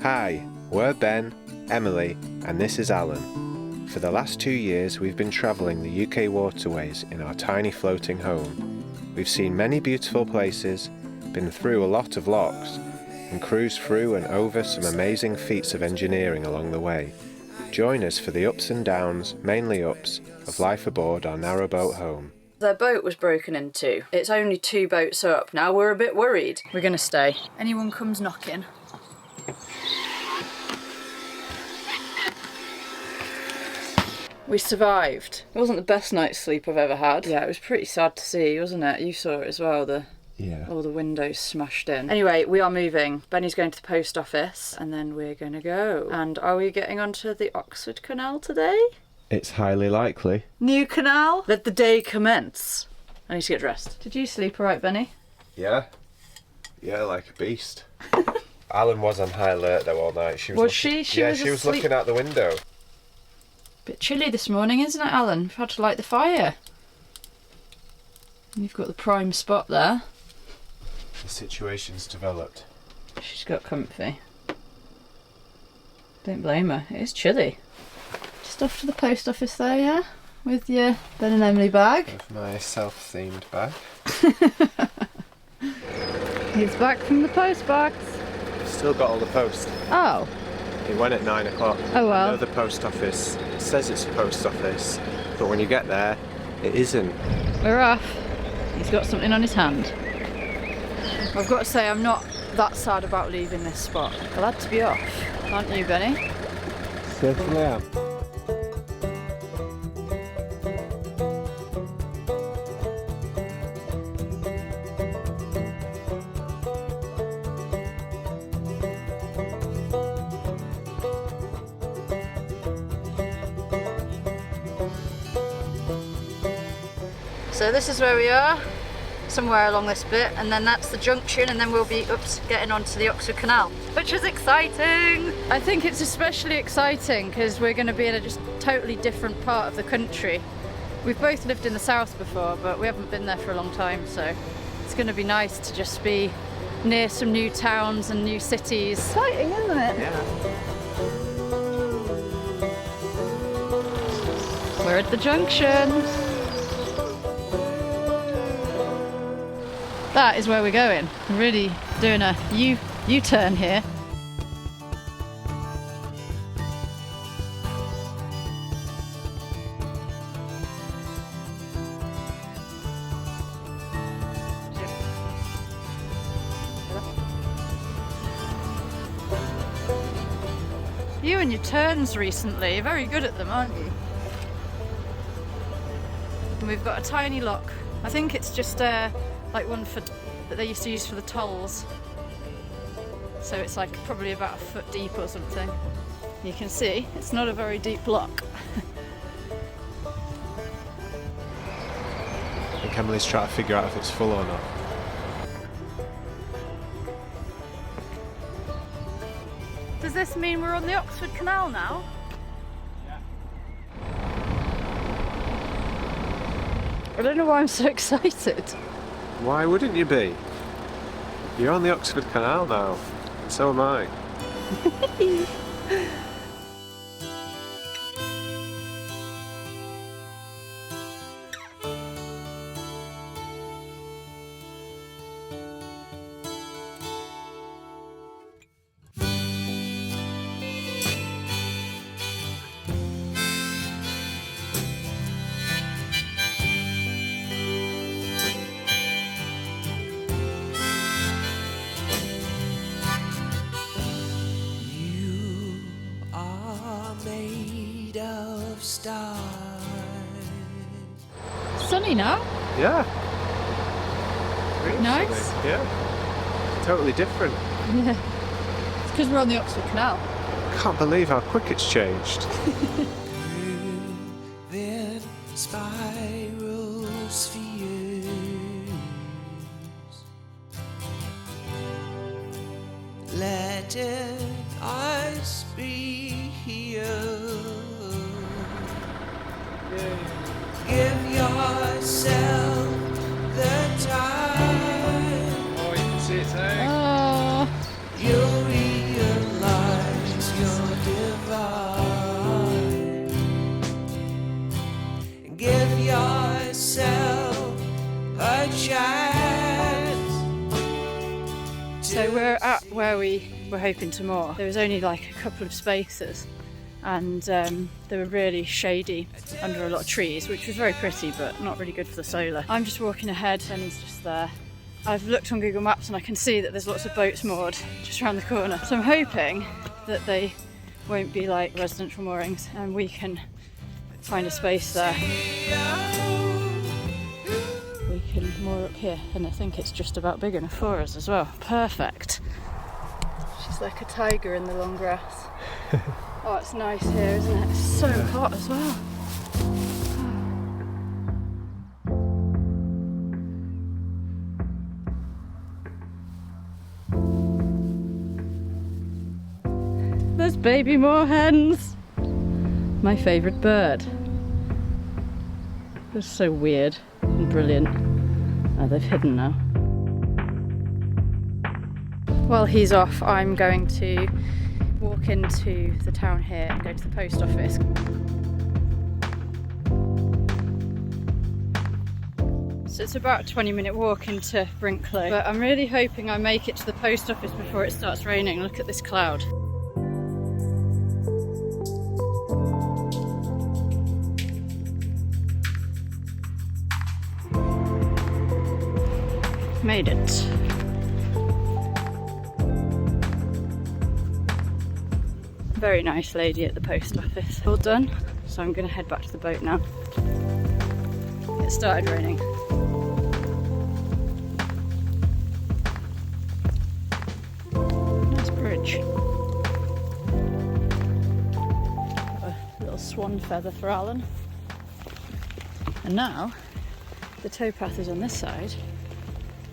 Hi, we're Ben, Emily, and this is Alan. For the last 2 years we've been travelling the UK waterways in our tiny floating home. We've seen many beautiful places, been through a lot of locks, and cruised through and over some amazing feats of engineering along the way. Join us for the ups and downs, mainly ups, of life aboard our narrowboat home. Their boat was broken into. It's only 2 boats up now. We're a bit worried. We're gonna stay. Anyone comes knocking. We survived. It wasn't the best night's sleep I've ever had. Yeah, it was pretty sad to see, wasn't it? You saw it as well, all the windows smashed in. Anyway, we are moving. Benny's going to the post office and then we're gonna go. And are we getting onto the Oxford Canal today? It's highly likely. New canal? Let the day commence. I need to get dressed. Did you sleep all right, Benny? Yeah, like a beast. Alan was on high alert though all night. She was looking out the window. Bit chilly this morning, isn't it, Alan? We've had to light the fire. And you've got the prime spot there. The situation's developed. She's got comfy. Don't blame her. It is chilly. Just off to the post office there, yeah? With your Ben and Emily bag. With my self-themed bag. He's back from the post box. Still got all the post. Oh. He went at 9 o'clock. Oh well. I know the post office. It says it's a post office, but when you get there, it isn't. We're off. He's got something on his hand. I've got to say, I'm not that sad about leaving this spot. Glad to be off. Aren't you, Benny? Certainly am. So this is where we are, somewhere along this bit, and then that's the junction, and then we'll be getting onto the Oxford Canal, which is exciting! I think it's especially exciting because we're going to be in a just totally different part of the country. We've both lived in the south before, but we haven't been there for a long time, so it's going to be nice to just be near some new towns and new cities. Exciting, isn't it? Yeah. We're at the junction. That is where we're going. We're really doing a U-turn here. You and your turns recently, you're very good at them, aren't you? And we've got a tiny lock. I think it's just like one that they used to use for the tolls. So it's like probably about a foot deep or something. You can see it's not a very deep lock. I think Emily's trying to figure out if it's full or not. Does this mean we're on the Oxford Canal now? Yeah. I don't know why I'm so excited. Why wouldn't you be? You're on the Oxford Canal now. So am I. Sunny now? Yeah. Really nice. Sunny. Yeah. Totally different. Yeah. It's because we're on the Oxford Canal. Can't believe how quick it's changed. Then spiral spheres, letting us be here. Give yourself the time. Oh, you can see it's there. Oh. You'll realize where we were hoping to moor, there was only like a couple of spaces, and they were really shady under a lot of trees, which was very pretty but not really good for the solar. I'm just walking ahead and he's just there. I've looked on Google Maps and I can see that there's lots of boats moored just around the corner. So I'm hoping that they won't be like residential moorings and we can find a space there. We can moor up here, and I think it's just about big enough for us as well. Perfect. She's like a tiger in the long grass. Oh, it's nice here, isn't it? It's so hot as well. There's baby moorhens. My favourite bird. It's so weird and brilliant. Oh, they've hidden now. While he's off, I'm going to walk into the town here and go to the post office. So it's about a 20-minute walk into Brinkley, but I'm really hoping I make it to the post office before it starts raining. Look at this cloud. Made it. Very nice lady at the post office. All done, so I'm going to head back to the boat now. It started raining. Nice bridge. Got a little swan feather for Alan. And now the towpath is on this side.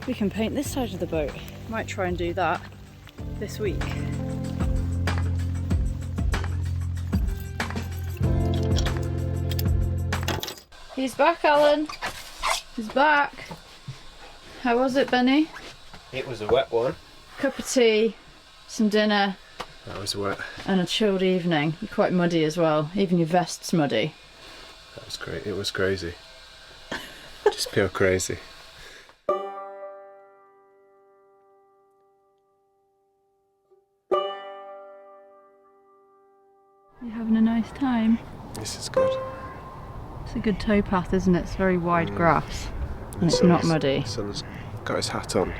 We can paint this side of the boat. Might try and do that this week. He's back, Alan. He's back. How was it, Benny? It was a wet one. Cup of tea, some dinner. That was wet. And a chilled evening. You're quite muddy as well. Even your vest's muddy. That was great. It was crazy. Just pure crazy. You having a nice time? This is good. It's a good towpath, isn't it? It's very wide grass. And it's not muddy. The son's got his hat on.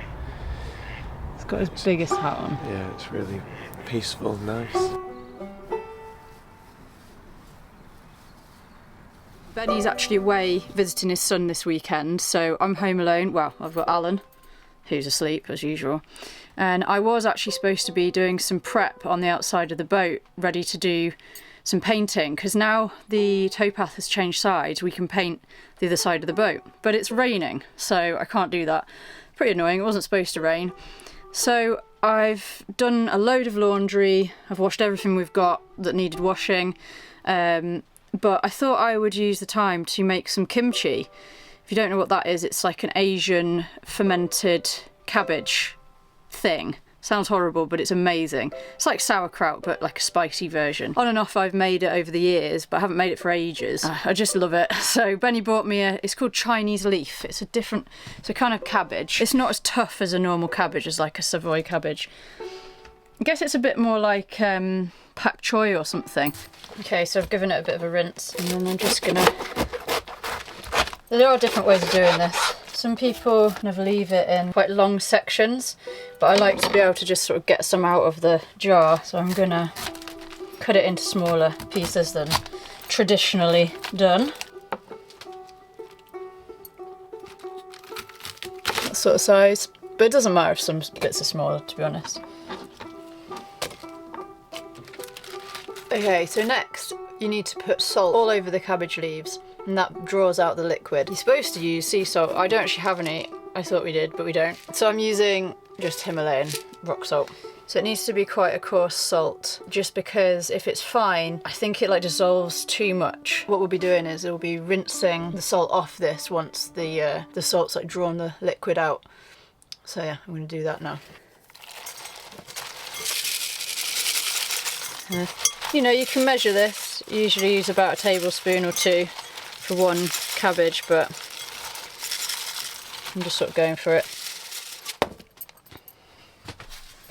He's got his biggest hat on. Yeah, it's really peaceful and nice. Benny's actually away visiting his son this weekend, so I'm home alone. Well, I've got Alan, who's asleep as usual. And I was actually supposed to be doing some prep on the outside of the boat, ready to do some painting, because now the towpath has changed sides, we can paint the other side of the boat. But it's raining, so I can't do that. Pretty annoying, it wasn't supposed to rain. So I've done a load of laundry, I've washed everything we've got that needed washing, but I thought I would use the time to make some kimchi. If you don't know what that is, it's like an Asian fermented cabbage thing. Sounds horrible, but it's amazing. It's like sauerkraut, but like a spicy version. On and off I've made it over the years, but I haven't made it for ages. I just love it. So Benny bought me it's called Chinese leaf. It's a kind of cabbage. It's not as tough as a normal cabbage, as like a Savoy cabbage. I guess it's a bit more like pak choy or something. Okay, so I've given it a bit of a rinse, and then I'm just gonna... There are different ways of doing this. Some people kind of leave it in quite long sections, but I like to be able to just sort of get some out of the jar, so I'm gonna cut it into smaller pieces than traditionally done. That sort of size, but it doesn't matter if some bits are smaller, to be honest. Okay, so next you need to put salt all over the cabbage leaves, and that draws out the liquid. You're supposed to use sea salt. I don't actually have any. I thought we did, but we don't. So I'm using just Himalayan rock salt. So it needs to be quite a coarse salt, just because if it's fine, I think it like dissolves too much. What we'll be doing is we'll be rinsing the salt off this once the salt's like drawn the liquid out. So yeah, I'm going to do that now. You know, you can measure this. You usually use about a tablespoon or two for one cabbage, but I'm just sort of going for it.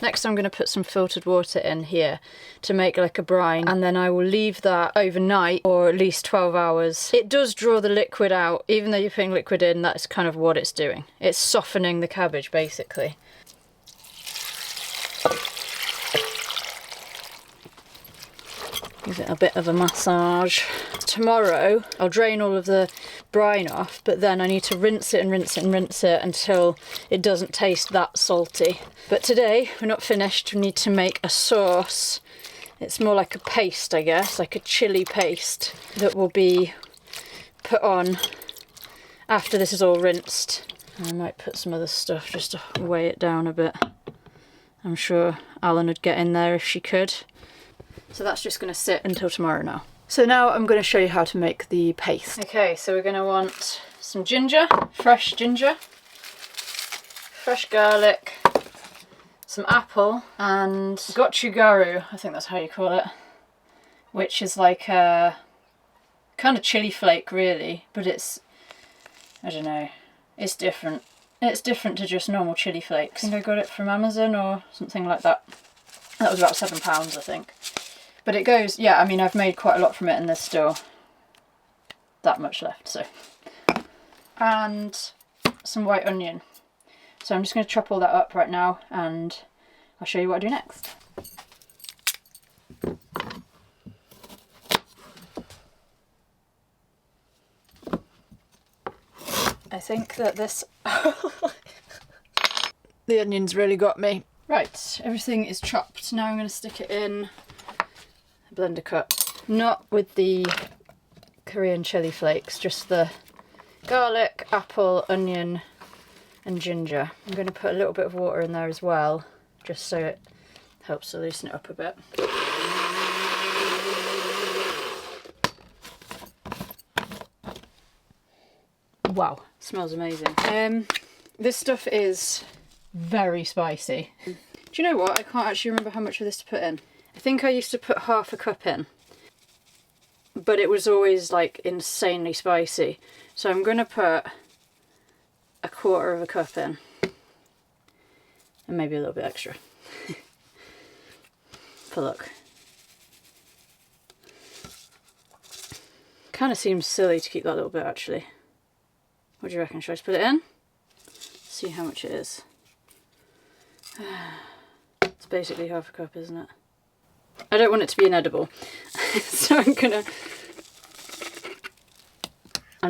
Next I'm going to put some filtered water in here to make like a brine, and then I will leave that overnight or at least 12 hours. It does draw the liquid out. Even though you're putting liquid in, that's kind of what it's doing. It's softening the cabbage basically. Give it a bit of a massage. Tomorrow I'll drain all of the brine off, but then I need to rinse it and rinse it and rinse it until it doesn't taste that salty. But today we're not finished. We need to make a sauce. It's more like a paste, I guess, like a chili paste that will be put on after this is all rinsed. I might put some other stuff just to weigh it down a bit. I'm sure Alan would get in there if she could. So that's just going to sit until tomorrow now. So now I'm going to show you how to make the paste. Okay, so we're going to want some ginger, fresh garlic, some apple, and gochugaru, I think that's how you call it, which is like a kind of chili flake really, but it's, I don't know, it's different. It's different to just normal chili flakes. I think I got it from Amazon or something like that. That was about £7, I think. But it goes, yeah, I mean, I've made quite a lot from it and there's still that much left, so. And some white onion. So I'm just going to chop all that up right now and I'll show you what I do next. I think that this... the onions really got me. Right, everything is chopped. Now I'm going to stick it in a blender cup. Not with the Korean chili flakes, just the garlic, apple, onion and ginger. I'm going to put a little bit of water in there as well, just so it helps to loosen it up a bit. Wow, smells amazing. This stuff is very spicy. Do you know what? I can't actually remember how much of this to put in. I think I used to put half a cup in, but it was always like insanely spicy. So I'm going to put a quarter of a cup in, and maybe a little bit extra for luck. Kind of seems silly to keep that little bit actually. What do you reckon? Should I just put it in? See how much it is. It's basically half a cup, isn't it? I don't want it to be inedible, so I'm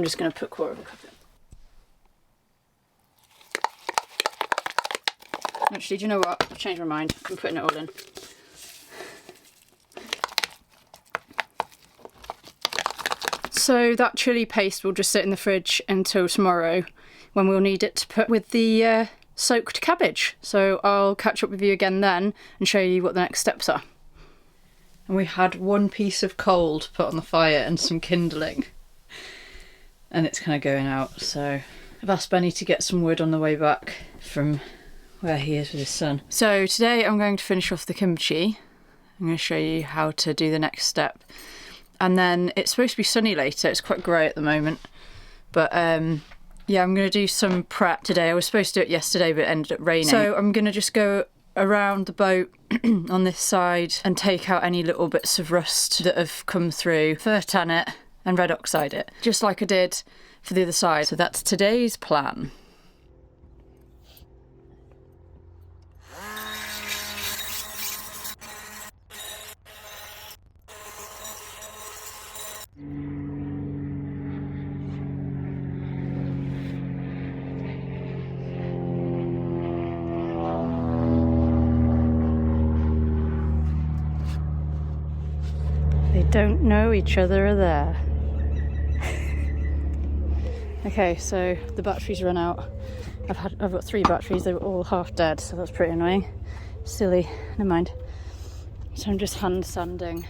just gonna put a quarter of a cup in. Actually, do you know what? I've changed my mind. I'm putting it all in. So that chilli paste will just sit in the fridge until tomorrow, when we'll need it to put with the soaked cabbage. So I'll catch up with you again then and show you what the next steps are. And we had one piece of coal to put on the fire and some kindling, and it's kind of going out, so I've asked Benny to get some wood on the way back from where he is with his son. So today I'm going to finish off the kimchi. I'm going to show you how to do the next step, and then it's supposed to be sunny later. It's quite grey at the moment, but yeah, I'm going to do some prep today. I was supposed to do it yesterday, but it ended up raining. So I'm going to just go around the boat on this side and take out any little bits of rust that have come through, fur tan it and red oxide it, just like I did for the other side. So that's today's plan. They don't know each other are there. Okay, so the batteries run out. I've got 3 batteries, they were all half dead, so that's pretty annoying. Silly, never mind. So I'm just hand sanding.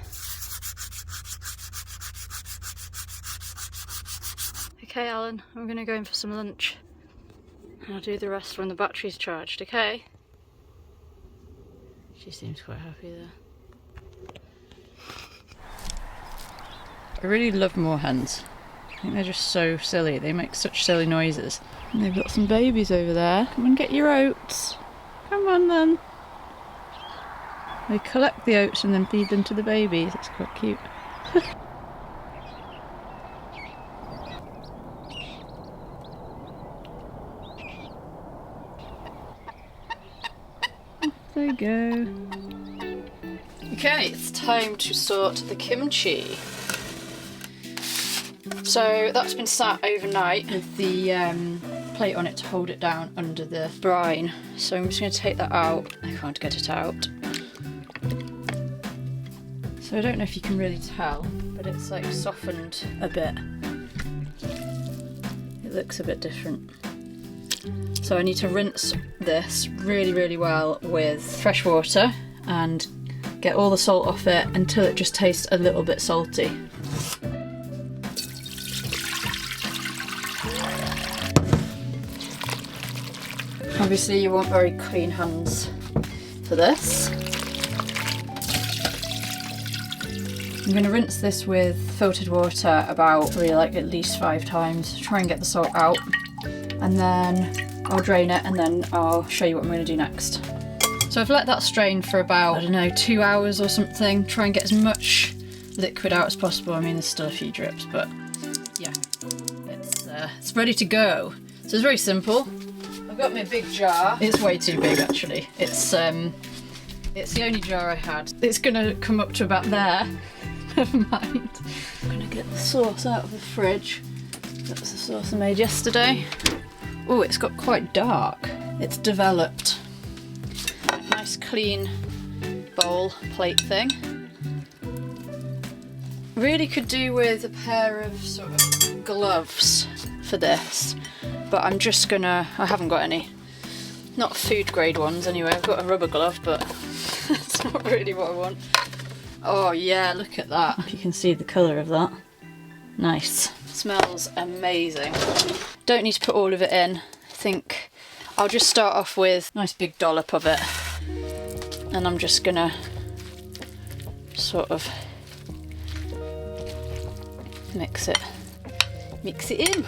Okay, Alan, I'm gonna go in for some lunch. And I'll do the rest when the battery's charged, okay? She seems quite happy there. I really love moorhens. I think they're just so silly. They make such silly noises. And they've got some babies over there. Come and get your oats. Come on then. They collect the oats and then feed them to the babies. It's quite cute. There you go. Okay, it's time to sort the kimchi. So that's been sat overnight with the plate on it to hold it down under the brine. So I'm just going to take that out. I can't get it out. So I don't know if you can really tell, but it's like softened a bit. It looks a bit different. So I need to rinse this really, really well with fresh water and get all the salt off it until it just tastes a little bit salty. Obviously you want very clean hands for this. I'm going to rinse this with filtered water about really like at least 5 times, try and get the salt out, and then I'll drain it and then I'll show you what I'm going to do next. So I've let that strain for about, I don't know, 2 hours or something, try and get as much liquid out as possible. I mean there's still a few drips, but yeah, it's ready to go. So it's very simple. I've got my big jar. It's way too big actually. It's the only jar I had. It's gonna come up to about there. Never mind. I'm gonna get the sauce out of the fridge. That's the sauce I made yesterday. Oh, it's got quite dark. It's developed. Nice clean bowl plate thing. Really could do with a pair of sort of gloves for this, but I'm just gonna, I haven't got any. Not food grade ones anyway, I've got a rubber glove, but that's not really what I want. Oh yeah, look at that. You can see the colour of that. Nice. Smells amazing. Don't need to put all of it in. I think I'll just start off with a nice big dollop of it. And I'm just gonna sort of mix it in.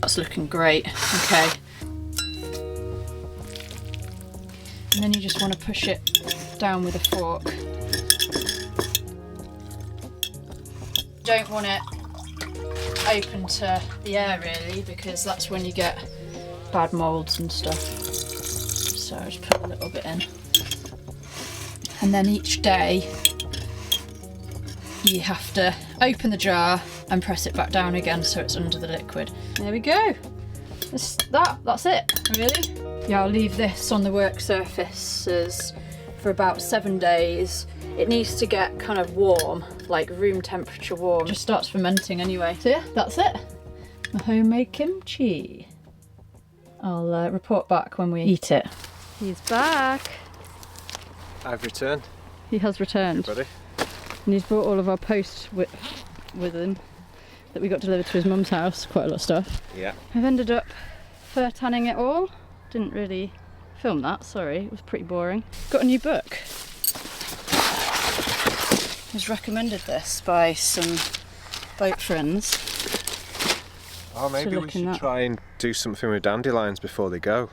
That's looking great. Okay. And then you just want to push it down with a fork. Don't want it open to the air really, because that's when you get bad moulds and stuff. So I just put a little bit in. And then each day you have to open the jar and press it back down again so it's under the liquid. There we go. That's it, really. Yeah, I'll leave this on the work surfaces for about 7 days. It needs to get kind of warm, like room temperature warm. It just starts fermenting anyway. So yeah, that's it. My homemade kimchi. I'll report back when we eat it. He's back. I've returned. He has returned. Buddy. And he's brought all of our posts with him that we got delivered to his mum's house. Quite a lot of stuff. Yeah. I've ended up fur tanning it all. Didn't really film that, sorry. It was pretty boring. Got a new book. I was recommended this by some boat friends. Oh, maybe we should try and do something with dandelions before they go.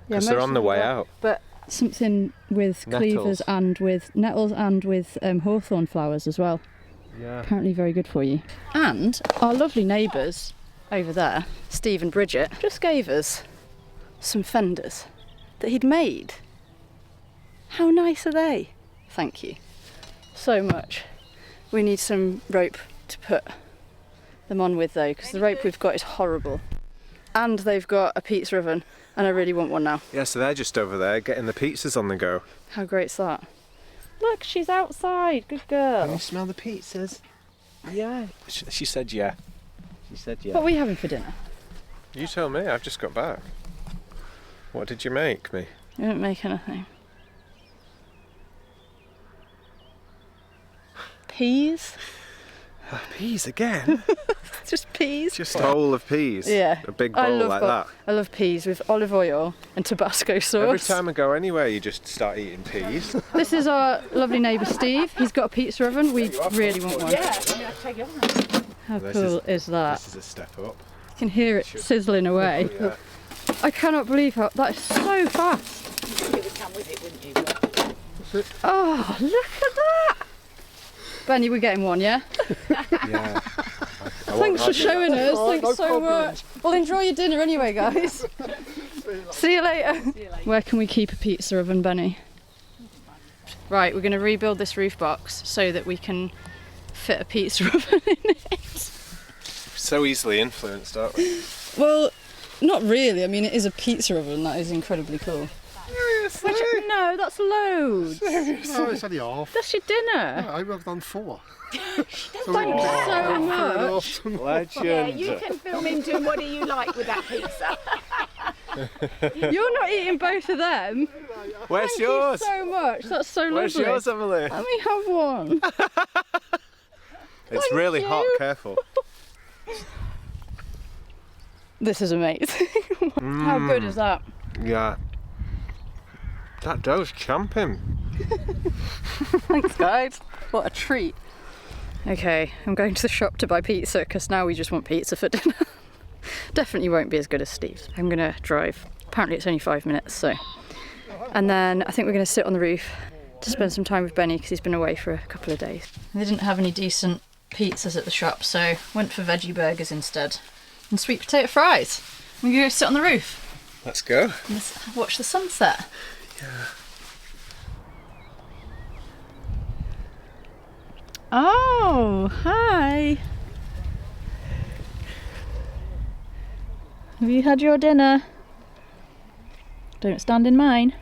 Because they're on the way out. But something with cleavers and with nettles and with hawthorn flowers as well. Yeah. Apparently very good for you. And our lovely neighbours over there, Steve and Bridget, just gave us some fenders that he'd made. How nice are they? Thank you so much. We need some rope to put them on with though, because the rope we've got is horrible. And they've got a pizza oven, and I really want one now. Yeah, so they're just over there getting the pizzas on the go. How great's that? Look, she's outside. Good girl. Can you smell the pizzas? Yeah. She said yeah. She said yeah. What were you having for dinner? You tell me, I've just got back. What did you make me? You didn't make anything. Peas? Peas again? Just peas? Just a bowl of peas? Yeah. A big bowl like that? I love peas with olive oil and Tabasco sauce. Every time I go anywhere you just start eating peas. This is our lovely neighbour Steve. He's got a pizza oven. We really want one. Yeah, I mean, I'll take it on. How cool is that? This is a step up. You can hear it sizzling away. Yeah. I cannot believe how that is so fast. with it, wouldn't you? But Oh, look at that! Benny, we're getting one, yeah? Yeah. Thanks for showing us. Thanks no so problem. much. Well, enjoy your dinner anyway, guys. See you later. Where can we keep a pizza oven, Benny? Right, we're going to rebuild this roof box so that we can fit a pizza oven in it. So easily influenced, aren't we? Well, not really. I mean, it is a pizza oven. That is incredibly cool. Seriously? No, that's loads. No, it's only half. That's your dinner. No, I've done 4. Thanks so much. Legend. yeah, you can film him doing what do you like with that pizza. You're not eating both of them. Where's Thank yours? you so much. That's so Where's lovely. yours, Emily? Let me have one. It's Thank really hot, you. careful. This is amazing. How good is that? Yeah. That dough's champing. Thanks, guys. What a treat. Okay, I'm going to the shop to buy pizza because now we just want pizza for dinner. Definitely won't be as good as Steve's. I'm gonna drive. Apparently it's only 5 minutes, so. And then I think we're gonna sit on the roof to spend some time with Benny because he's been away for a couple of days. They didn't have any decent pizzas at the shop, so went for veggie burgers instead. And sweet potato fries. We're gonna go sit on the roof Let's go. and watch the sunset. Oh, hi. Have you had your dinner? Don't stand in mine.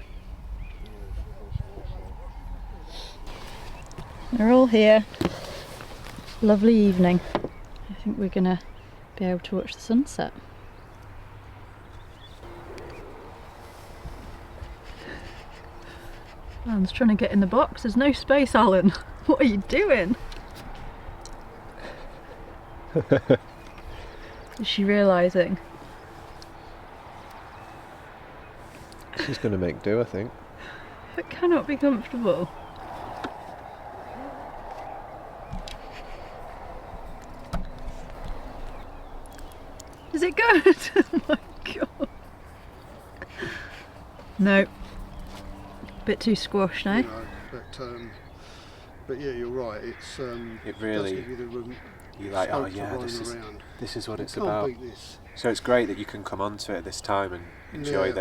They're all here. Lovely evening. I think we're gonna be able to watch the sunset. Alan's trying to get in the box. There's no space, Alan. What are you doing? Is she realising? She's going to make do, I think. It cannot be comfortable. Is it good? Oh my god. No. Bit too squashed now. You know, but yeah, you're right. It's It really- does give you the room. You're like, oh scope to yeah, roam this around. is what it's Can't about. beat this. So it's great that you can come onto it at this time and enjoy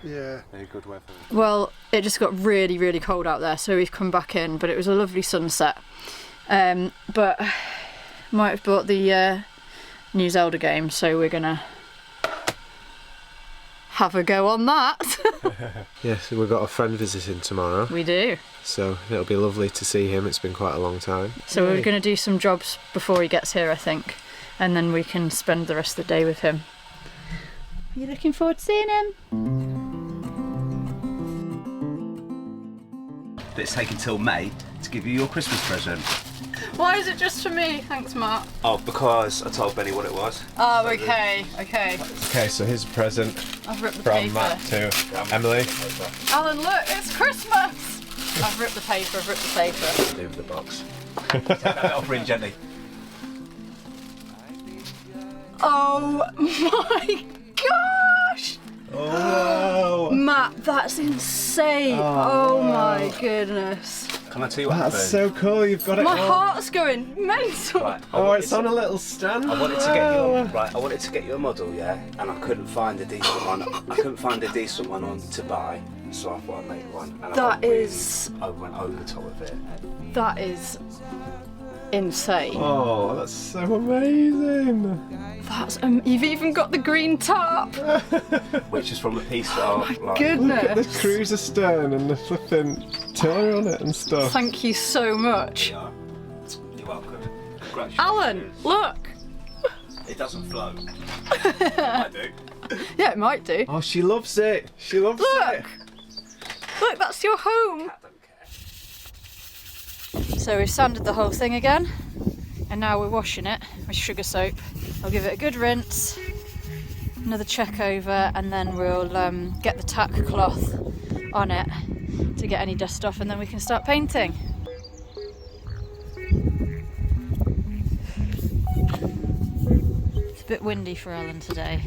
Yeah. the good weather. Well, it just got really, really cold out there, so we've come back in, but it was a lovely sunset. But might have bought the new Zelda game, so we're gonna have a go on that. Yes, we've got a friend visiting tomorrow, We do. so it'll be lovely to see him. It's been quite a long time. So we're gonna do some jobs before he gets here, I think, and then we can spend the rest of the day with him. Are you looking forward to seeing him? But it's taken till May to give you your Christmas present. Why is it just for me? Thanks, Mark. Oh, because I told Benny what it was. Oh, okay, okay. Okay, so here's a present I've ripped the from paper. Matt to Emily. Alan, look, it's Christmas! I've ripped the paper, I've ripped the paper. Leave the box. Take that offer in gently. Oh my gosh! Oh, Matt, that's insane! Oh my goodness. Can I tell you what that's happened? so cool. You've got it. My all. heart's going mental! Right, Oh, it's on a little stand. I wanted to get you right. I wanted to get you a model, yeah, and I couldn't find a decent one. I couldn't find a decent one on to buy, so I thought I'd make one. And That is- I went over the top of it. That is insane. Oh, that's so amazing. That's you've even got the green top! Which is from a piece that I like. Look at the Goodness! cruiser stern and the flipping tiller on it and stuff. Thank you so much. Yeah. You're welcome. Congratulations. Alan, look! It doesn't float. I do. Yeah, it might do. Oh, she loves it. She loves Look! it. Look, that's your home! I don't care. So we've sanded the whole thing again, and now we're washing it with sugar soap. I'll give it a good rinse, another check over, and then we'll get the tack cloth on it to get any dust off, and then we can start painting. It's a bit windy for Ellen today.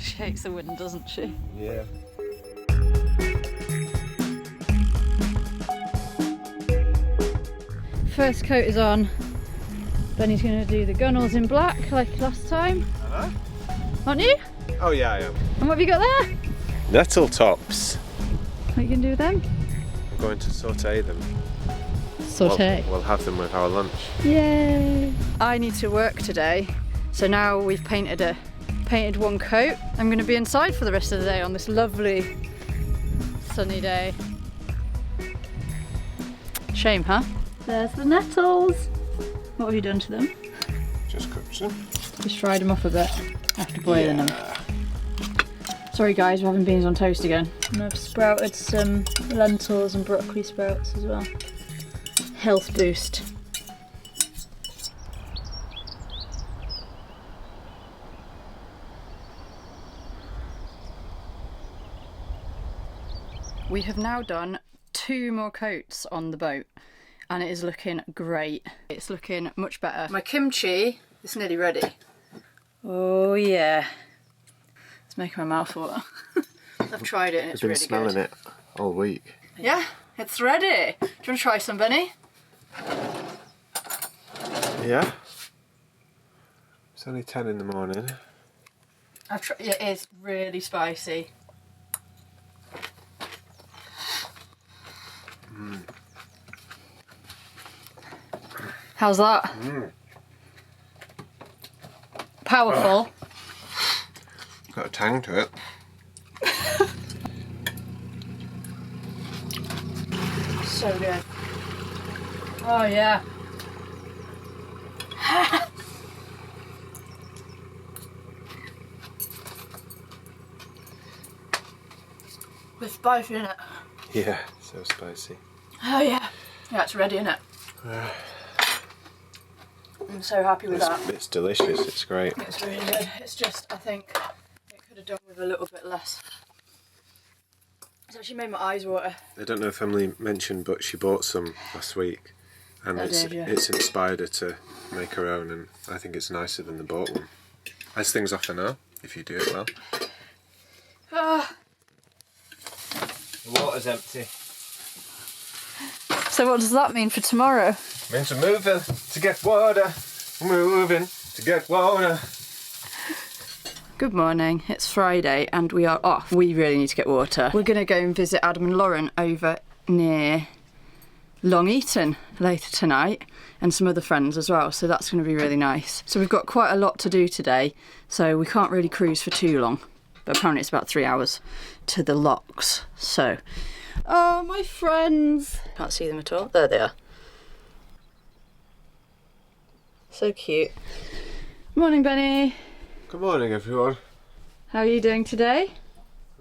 She hates the wind, doesn't she? Yeah. first coat is on. Benny's going to do the gunnels in black like last time. Hello? Aren't you? Oh yeah, I am. And what have you got there? Nettle tops. What are you going to do with them? I'm going to saute them. Saute. We'll have them with our lunch. Yay! I need to work today, so now we've painted one coat. I'm going to be inside for the rest of the day on this lovely sunny day. Shame, huh? There's the nettles. What have you done to them? Just cooked them. Just fried them up a bit after boiling them. Sorry guys, we're having beans on toast again. And I've sprouted some lentils and broccoli sprouts as well. Health boost. We have now done 2 more coats on the boat and it is looking great. It's looking much better. My kimchi is nearly ready. Oh yeah. It's making my mouth water. I've tried it and it's really good. I've been smelling it all week. Yeah, it's ready. Do you want to try some, Benny? Yeah. It's only 10 in the morning. It is really spicy. How's that? Powerful. Got a tang to it. So good. Oh yeah. With spice in it. Yeah, so spicy. Oh yeah. Yeah, it's ready, isn't it? I'm so happy with that. It's delicious, it's great. It's really good. It's just, I think it could have done with a little bit less. It's actually made my eyes water. I don't know if Emily mentioned, but she bought some last week. And it's inspired her to make her own, and I think it's nicer than the bought one. As things often are, if you do it well. The water's empty. So what does that mean for tomorrow? Means we're moving to get water. Moving to get water. Good morning, it's Friday and we are off. We really need to get water. We're gonna go and visit Adam and Lauren over near Long Eaton later tonight and some other friends as well, so that's gonna be really nice. So we've got quite a lot to do today, so we can't really cruise for too long, but apparently it's about 3 hours to the locks, so. Oh, my friends. Can't see them at all. There they are. So cute. Morning, Benny. Good morning, everyone. How are you doing today?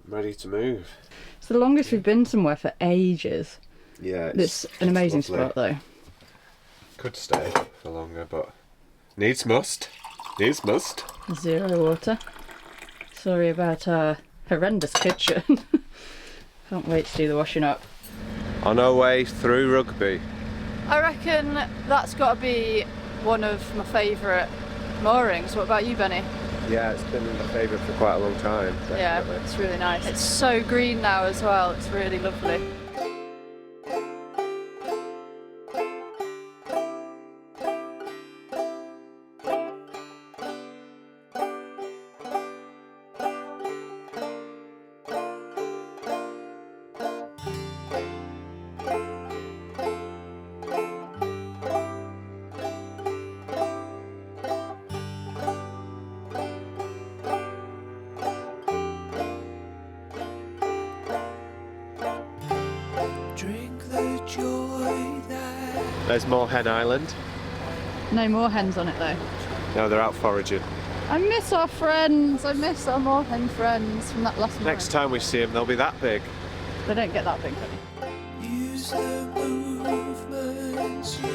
I'm ready to move. It's the longest we've been somewhere for ages. Yeah, It's an amazing spot though. Could stay for longer, but needs must. Needs must. 0 water. Sorry about our horrendous kitchen. Can't wait to do the washing up. On our way through Rugby. I reckon that's got to be one of my favourite moorings. What about you, Benny? Yeah, it's been my favourite for quite a long time. Definitely. Yeah, it's really nice. It's so green now as well. It's really lovely. There's Moorhen Island. No more hens on it though. No, they're out foraging. I miss our friends. I miss our moorhen friends from that last morning. Next time we see them, they'll be that big. They don't get that big, Benny. Use the movements you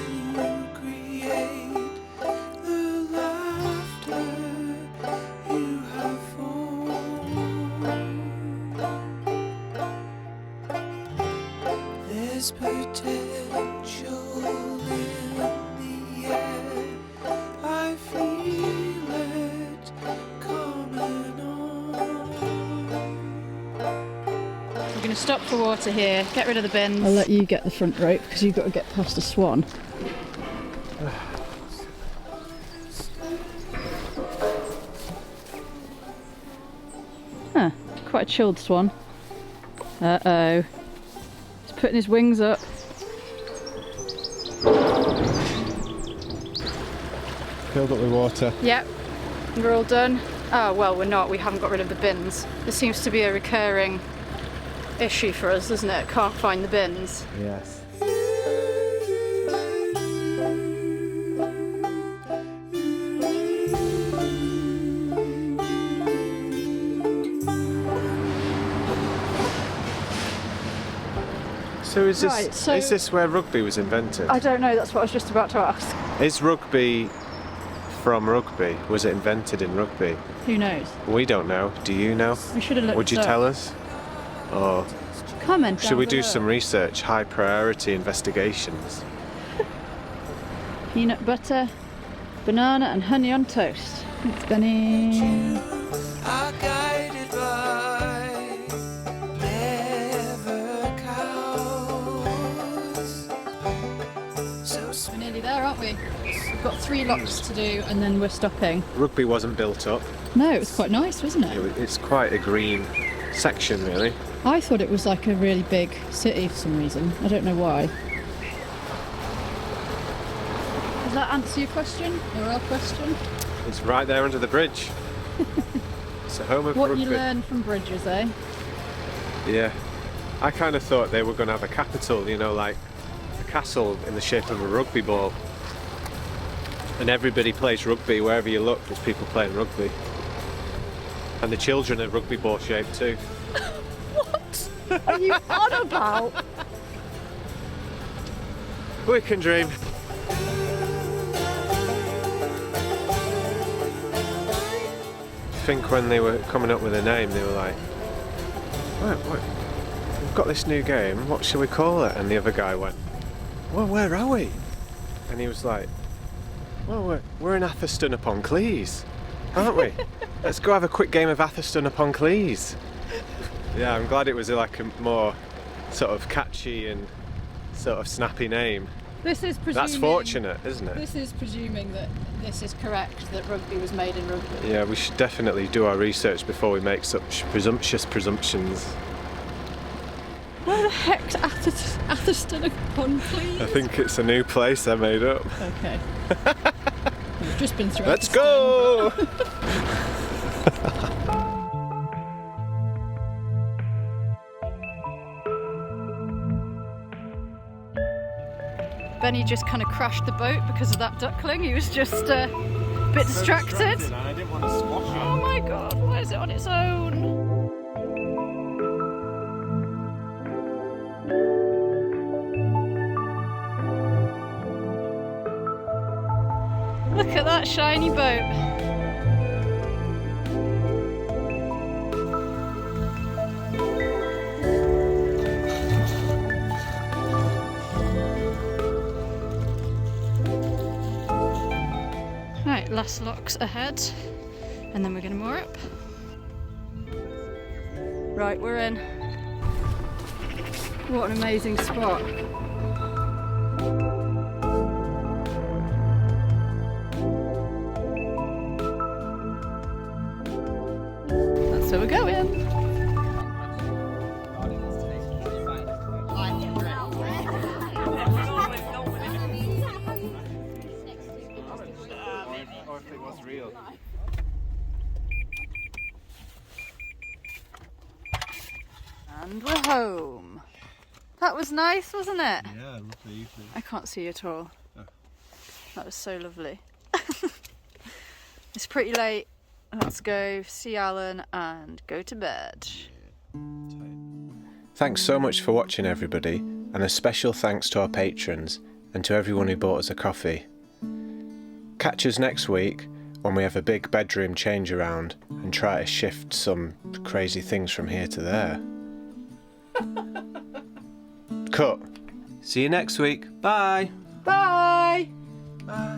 create, the laughter you have formed. There's potential in the air. I feel it coming on. We're going to stop for water here, get rid of the bins. I'll let you get the front rope because you've got to get past a swan. Huh, quite a chilled swan. Uh-oh. He's putting his wings up. Filled up with water. Yep, we're all done. Oh, well, we're not. We haven't got rid of the bins. This seems to be a recurring issue for us, doesn't it? Can't find the bins. Yes. So is this, Right, so- is this where rugby was invented? I don't know, that's what I was just about to ask. Is rugby from rugby? Was it invented in rugby? Who knows? We don't know. Do you know? We should have looked Would you up. tell us? Or Comment should down we do below. some research, high priority investigations? Peanut butter, banana and honey on toast. Thanks, Benny. are guided by clever cows. So We're nearly there, aren't we? We've got 3 locks to do and then we're stopping. Rugby wasn't built up. No, it was quite nice, wasn't it? It's quite a green section, really. I thought it was like a really big city for some reason. I don't know why. Does that answer your question or our question? It's right there under the bridge. It's the home of What rugby. you learn from bridges, eh? Yeah. I kind of thought they were going to have a capital, you know, like a castle in the shape of a rugby ball. And everybody plays rugby. Wherever you look, there's people playing rugby. And the children are rugby ball shaped too. What are you on about? We can dream. I think when they were coming up with a name, they were like, what? We've got this new game, what shall we call it? And the other guy went, well, where are we? And he was like, well, we're in Atherstone upon Clees, aren't we? Let's go have a quick game of Atherstone upon Clees. Yeah, I'm glad it was like a more sort of catchy and sort of snappy name. This is presuming. That's fortunate, isn't it? This is presuming that this is correct, that rugby was made in rugby. Yeah, we should definitely do our research before we make such presumptuous presumptions. Where the heck's Atherstone upon Clees? I think it's a new place I made up. Okay. We've just been through. Let's Atherstone. go! Benny just kind of crashed the boat because of that duckling. He was just a bit distracted. I didn't want to squash it. Oh my god, why is it on its own? Look at that shiny boat. Right, last locks ahead, and then we're going to moor up. Right, we're in. What an amazing spot. That's where we're going. Or if it was real. And we're home. That was nice, wasn't it? Yeah, lovely evening. I can't see you at all. Oh. That was so lovely. It's pretty late. Let's go see Alan and go to bed. Thanks so much for watching, everybody, and a special thanks to our patrons and to everyone who bought us a coffee. Catch us next week when we have a big bedroom change around and try to shift some crazy things from here to there. Cut. See you next week. Bye. Bye! Bye.